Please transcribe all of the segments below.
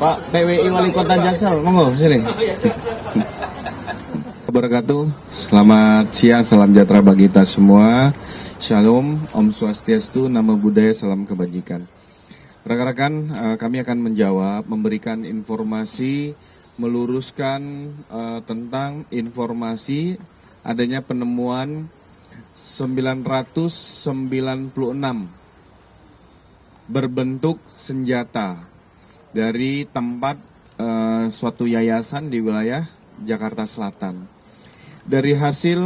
Pak PWI Wali Kota Jaksel, monggo sini. Wabarakatuh. Selamat siang, salam sejahtera bagi kita semua. Shalom, Om Swastiastu, Namo Buddhaya, salam kebajikan. Rekan-rekan, kami akan menjawab, memberikan informasi, meluruskan tentang informasi adanya penemuan 996 berbentuk senjata dari tempat suatu yayasan di wilayah Jakarta Selatan. Dari hasil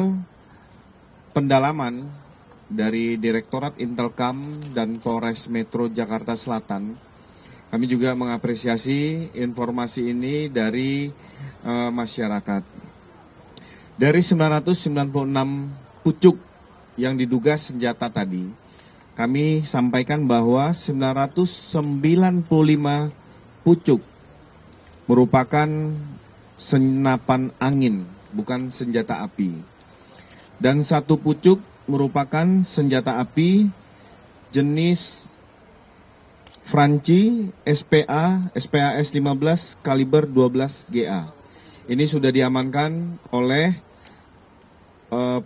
pendalaman dari Direktorat Intelkam dan Polres Metro Jakarta Selatan, kami juga mengapresiasi informasi ini dari masyarakat. Dari 996 pucuk yang diduga senjata tadi, kami sampaikan bahwa 995 pucuk merupakan senapan angin, bukan senjata api. Dan satu pucuk merupakan senjata api jenis Franci SPAS 15 kaliber 12 GA. Ini sudah diamankan oleh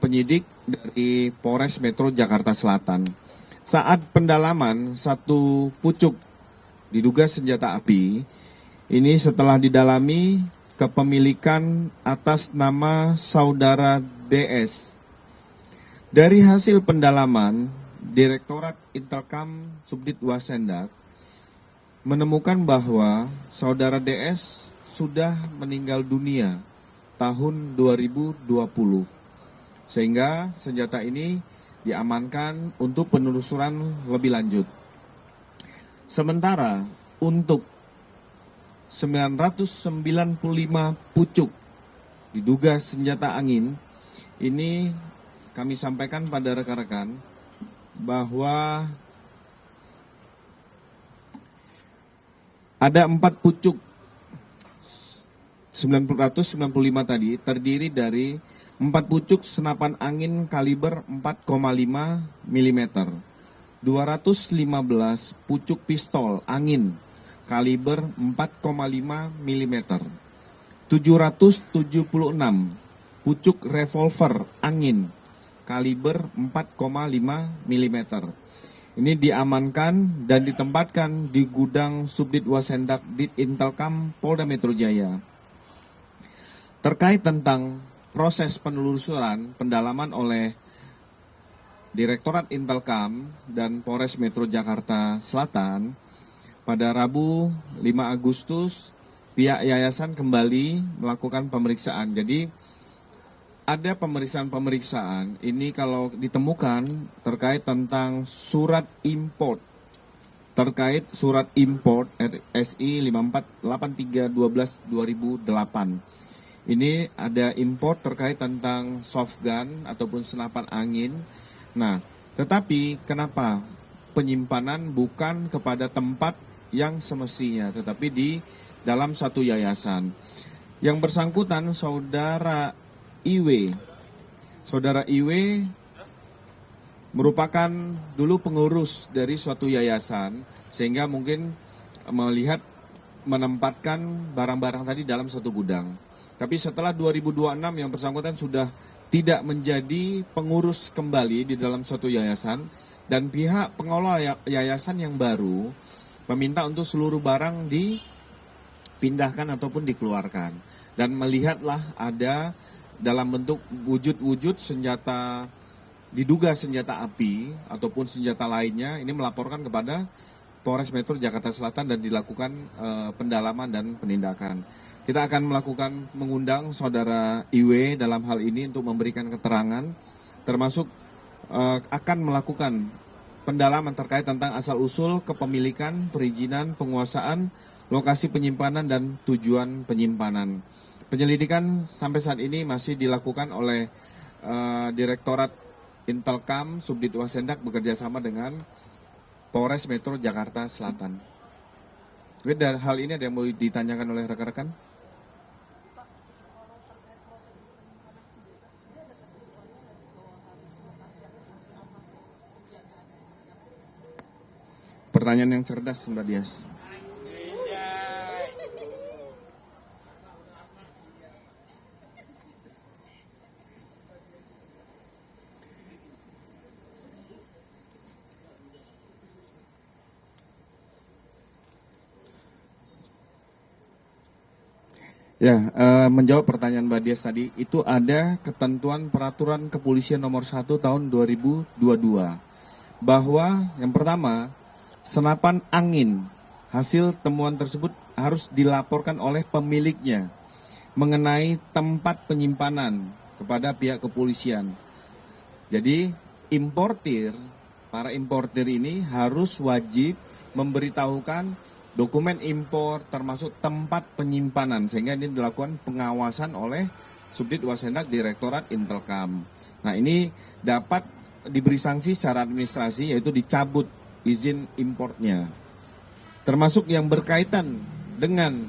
penyidik dari Polres Metro Jakarta Selatan. Saat pendalaman satu pucuk diduga senjata api, ini setelah didalami kepemilikan atas nama saudara DS. Dari hasil pendalaman, Direktorat Intelkam Subdit Wasendak menemukan bahwa saudara DS sudah meninggal dunia tahun 2020. Sehingga senjata ini diamankan untuk penelusuran lebih lanjut. Sementara untuk 995 pucuk diduga senjata angin, ini kami sampaikan pada rekan-rekan bahwa ada 4 pucuk 995 tadi terdiri dari 4 pucuk senapan angin kaliber 4,5 mm, 215 pucuk pistol angin kaliber 4,5 mm, 776 pucuk revolver angin kaliber 4,5 mm. Ini diamankan dan ditempatkan di gudang Subdit Wasendak Dit Intelkam Polda Metro Jaya. Terkait tentang proses penelusuran pendalaman oleh Direktorat Intelkam dan Polres Metro Jakarta Selatan, pada Rabu 5 Agustus pihak yayasan kembali melakukan pemeriksaan. Jadi ada pemeriksaan ini kalau ditemukan terkait tentang surat import, terkait surat import SI 548312/2008. Ini ada import terkait tentang soft gun ataupun senapan angin. Nah, tetapi kenapa penyimpanan bukan kepada tempat yang semestinya, tetapi di dalam satu yayasan. Yang bersangkutan Saudara IW. Saudara IW merupakan dulu pengurus dari suatu yayasan, sehingga mungkin melihat menempatkan barang-barang tadi dalam satu gudang. Tapi setelah 2026 yang bersangkutan sudah tidak menjadi pengurus kembali di dalam suatu yayasan, dan pihak pengelola yayasan yang baru meminta untuk seluruh barang dipindahkan ataupun dikeluarkan. Dan melihatlah ada dalam bentuk wujud-wujud senjata, diduga senjata api ataupun senjata lainnya, ini melaporkan kepada Polres Metro Jakarta Selatan dan dilakukan pendalaman dan penindakan. Kita akan mengundang Saudara IW dalam hal ini untuk memberikan keterangan, termasuk akan melakukan pendalaman terkait tentang asal-usul kepemilikan, perizinan, penguasaan, lokasi penyimpanan, dan tujuan penyimpanan. Penyelidikan sampai saat ini masih dilakukan oleh Direktorat Intelkam Subdit Wasendak bekerjasama dengan Polres Metro Jakarta Selatan. Dari hal ini ada yang mau ditanyakan oleh rekan-rekan? Pertanyaan yang cerdas, Mbak Dias. Ya, menjawab pertanyaan Mbak Dias tadi, itu ada ketentuan peraturan kepolisian nomor 1 tahun 2022. Bahwa yang pertama, senapan angin hasil temuan tersebut harus dilaporkan oleh pemiliknya mengenai tempat penyimpanan kepada pihak kepolisian. Jadi para importir ini harus wajib memberitahukan dokumen impor termasuk tempat penyimpanan, sehingga ini dilakukan pengawasan oleh Subdit Wasendak Direktorat Intelkam. Nah, ini dapat diberi sanksi secara administrasi, yaitu dicabut izin importnya. Termasuk yang berkaitan dengan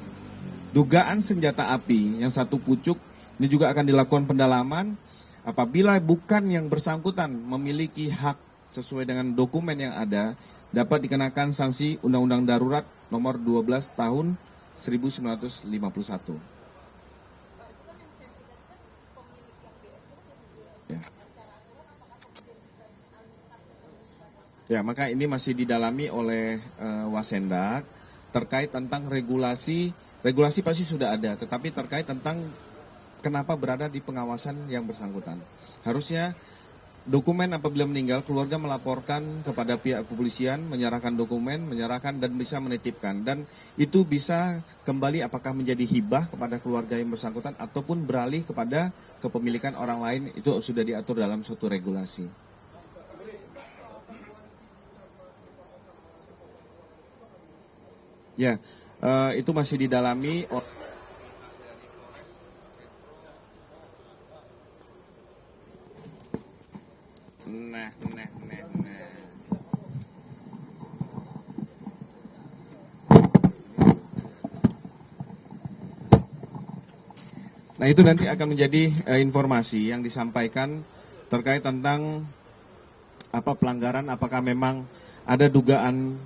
dugaan senjata api yang satu pucuk, ini juga akan dilakukan pendalaman. Apabila bukan yang bersangkutan memiliki hak sesuai dengan dokumen yang ada, dapat dikenakan sanksi Undang-Undang Darurat nomor 12 tahun 1951. Ya. Ya, maka ini masih didalami oleh Wasendak terkait tentang regulasi pasti sudah ada, tetapi terkait tentang kenapa berada di pengawasan yang bersangkutan. Harusnya dokumen apabila meninggal, keluarga melaporkan kepada pihak kepolisian, menyerahkan dokumen, menyerahkan dan bisa menitipkan. Dan itu bisa kembali apakah menjadi hibah kepada keluarga yang bersangkutan ataupun beralih kepada kepemilikan orang lain, itu sudah diatur dalam suatu regulasi. Ya, itu masih didalami. Nah. Nah, itu nanti akan menjadi informasi yang disampaikan terkait tentang apa pelanggaran, apakah memang ada dugaan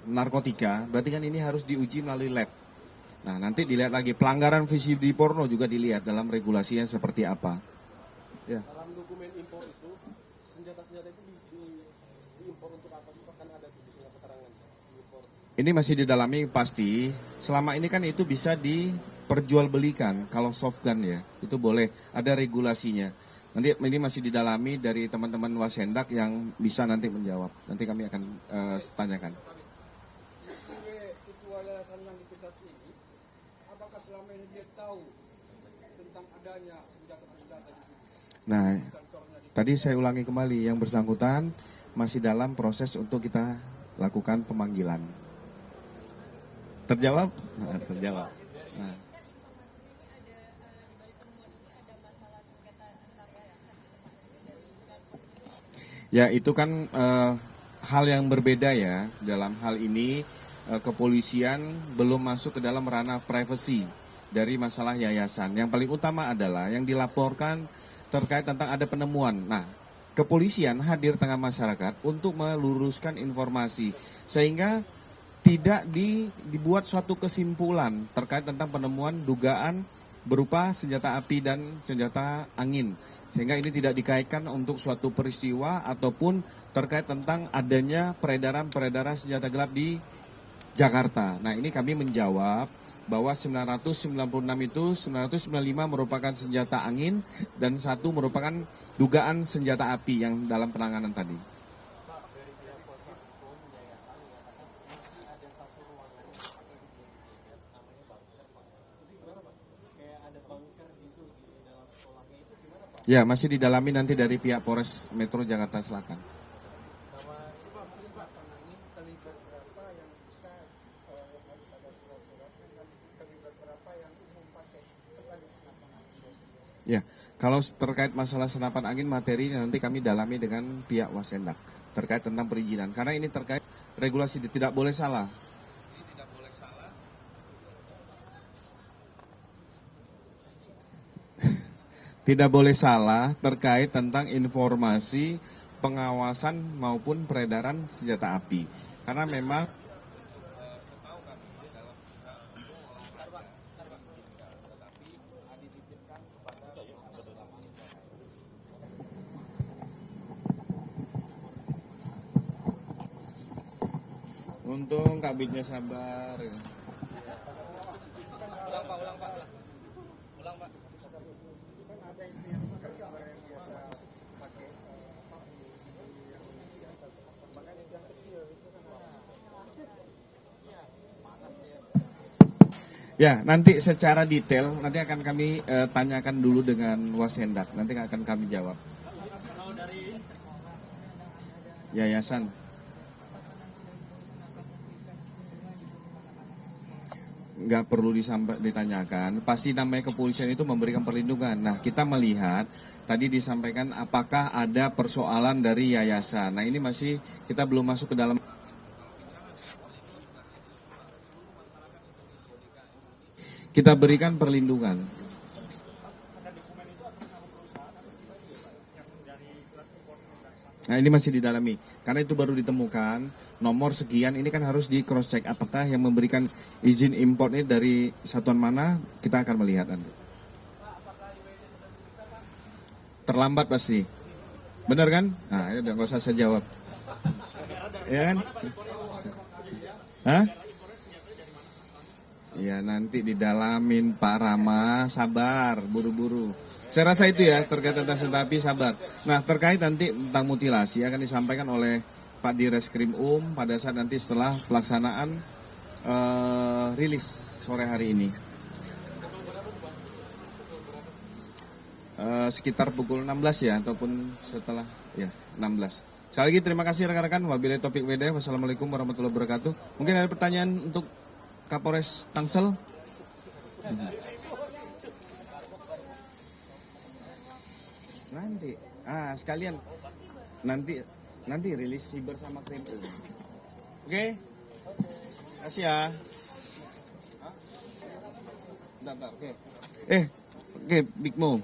narkotika, berarti kan ini harus diuji melalui lab. Nah, nanti dilihat lagi pelanggaran VCD porno juga dilihat dalam regulasinya seperti apa. Ya. Dalam dokumen impor itu, senjata-senjata itu diimpor untuk apa? Kan ada di keterangan impor. Ini masih didalami pasti. Selama ini kan itu bisa diperjualbelikan kalau soft gun ya, itu boleh, ada regulasinya. Nanti ini masih didalami dari teman-teman Wasendak yang bisa nanti menjawab. Nanti kami akan tanyakan. Ketua yayasan yang dipecat ini, apakah selama ini dia tahu tentang adanya senjata-senjata di sini? Nah, tadi saya ulangi kembali, yang bersangkutan masih dalam proses untuk kita lakukan pemanggilan. Terjawab? Nah, terjawab. Nah. Ya, itu kan hal yang berbeda ya. Dalam hal ini kepolisian belum masuk ke dalam ranah privasi dari masalah yayasan. Yang paling utama adalah yang dilaporkan terkait tentang ada penemuan. Nah, kepolisian hadir tengah masyarakat untuk meluruskan informasi sehingga tidak dibuat suatu kesimpulan terkait tentang penemuan dugaan berupa senjata api dan senjata angin. Sehingga ini tidak dikaitkan untuk suatu peristiwa ataupun terkait tentang adanya peredaran senjata gelap di Jakarta. Nah, ini kami menjawab bahwa 996 itu 995 merupakan senjata angin dan 1 merupakan dugaan senjata api yang dalam penanganan tadi. Ya, masih didalami nanti dari pihak Polres Metro Jakarta Selatan. Ya, kalau terkait masalah senapan angin materi nanti kami dalami dengan pihak Wasendak terkait tentang perizinan. Karena ini terkait regulasi tidak boleh salah. Tidak boleh salah terkait tentang informasi pengawasan maupun peredaran senjata api. Karena memang untung Kabitnya sabar. Ya, nanti secara detail nanti akan kami tanyakan dulu dengan Wasendak. Nanti akan kami jawab. Yayasan. Nggak perlu ditanyakan. Pasti namanya kepolisian itu memberikan perlindungan. Nah, kita melihat tadi disampaikan apakah ada persoalan dari yayasan. Nah, ini masih kita belum masuk ke dalam. Kita berikan perlindungan. Nah, ini masih didalami. Karena itu baru ditemukan nomor sekian, ini kan harus di cross check apakah yang memberikan izin impor ini dari satuan mana, kita akan melihat nanti. Terlambat pasti. Benar kan? Nah, ya udah nggak usah saya jawab. Ya kan? Hah? Ya nanti didalamin Pak Rama, sabar, buru-buru. Saya rasa itu ya terkait tentang senjata sabar. Nah terkait nanti tentang mutilasi akan disampaikan oleh Pak Direskrim pada saat nanti setelah pelaksanaan rilis sore hari ini. Sekitar pukul 16 ya ataupun setelah ya 16. Sekali lagi terima kasih rekan-rekan. Wabillahi taufik wal hidayah. Wassalamualaikum warahmatullahi wabarakatuh. Mungkin ada pertanyaan untuk Kapolres Tangsel? Nanti, sekalian nanti rilis siber sama krim. Oke, kasih ya. Bentar, oke. Oke, Big Mo.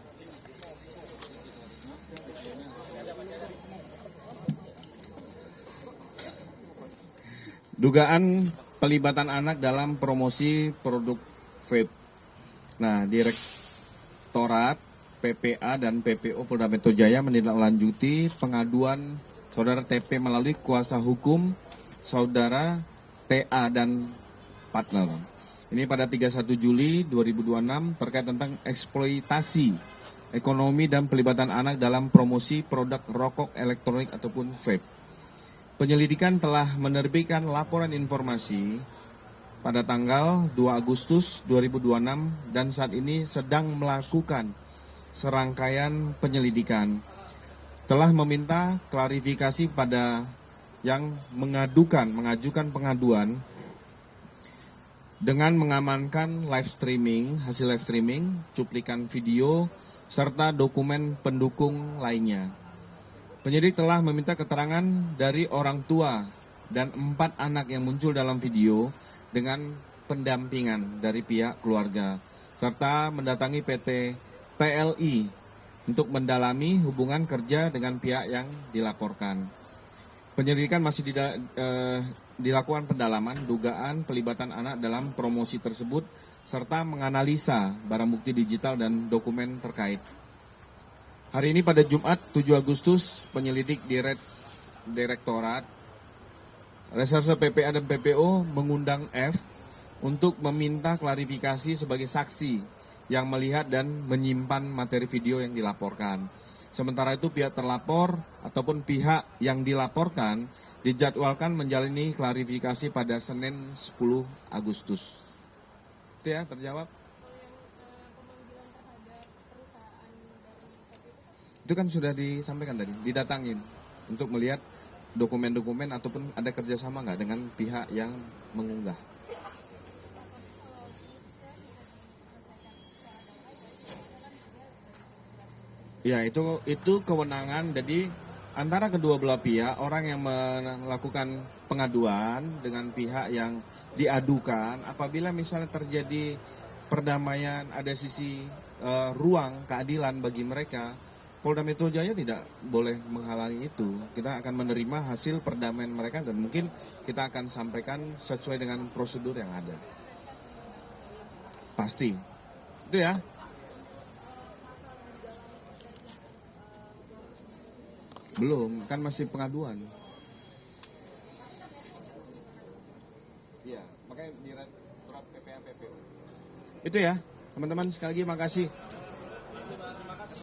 Dugaan pelibatan anak dalam promosi produk vape. Nah, Direktorat PPA dan PPO Polda Metro Jaya menindaklanjuti pengaduan saudara TP melalui kuasa hukum saudara TA dan partner. Ini pada 31 Juli 2026 terkait tentang eksploitasi ekonomi dan pelibatan anak dalam promosi produk rokok elektronik ataupun vape. Penyelidikan telah menerbitkan laporan informasi pada tanggal 2 Agustus 2026 dan saat ini sedang melakukan serangkaian penyelidikan. Telah meminta klarifikasi pada yang mengajukan pengaduan dengan mengamankan hasil live streaming, cuplikan video, serta dokumen pendukung lainnya. Penyidik telah meminta keterangan dari orang tua dan 4 anak yang muncul dalam video dengan pendampingan dari pihak keluarga, serta mendatangi PT PLI untuk mendalami hubungan kerja dengan pihak yang dilaporkan. Penyelidikan masih dilakukan pendalaman dugaan pelibatan anak dalam promosi tersebut, serta menganalisa barang bukti digital dan dokumen terkait. Hari ini pada Jumat 7 Agustus, penyelidik Direktorat Reserse PPA dan PPO mengundang F untuk meminta klarifikasi sebagai saksi yang melihat dan menyimpan materi video yang dilaporkan. Sementara itu pihak terlapor ataupun pihak yang dilaporkan dijadwalkan menjalani klarifikasi pada Senin 10 Agustus. Itu ya, terjawab? Itu kan sudah disampaikan tadi, didatangin untuk melihat dokumen-dokumen ataupun ada kerjasama nggak dengan pihak yang mengunggah. Ya itu kewenangan, jadi antara kedua belah pihak, orang yang melakukan pengaduan dengan pihak yang diadukan, apabila misalnya terjadi perdamaian, ada sisi ruang keadilan bagi mereka, Polda Metro Jaya tidak boleh menghalangi itu. Kita akan menerima hasil perdamaian mereka dan mungkin kita akan sampaikan sesuai dengan prosedur yang ada. Pasti. Itu ya. Belum, kan masih pengaduan. Iya, makanya Direktorat PPA PPO. Itu ya, teman-teman, sekali lagi makasih.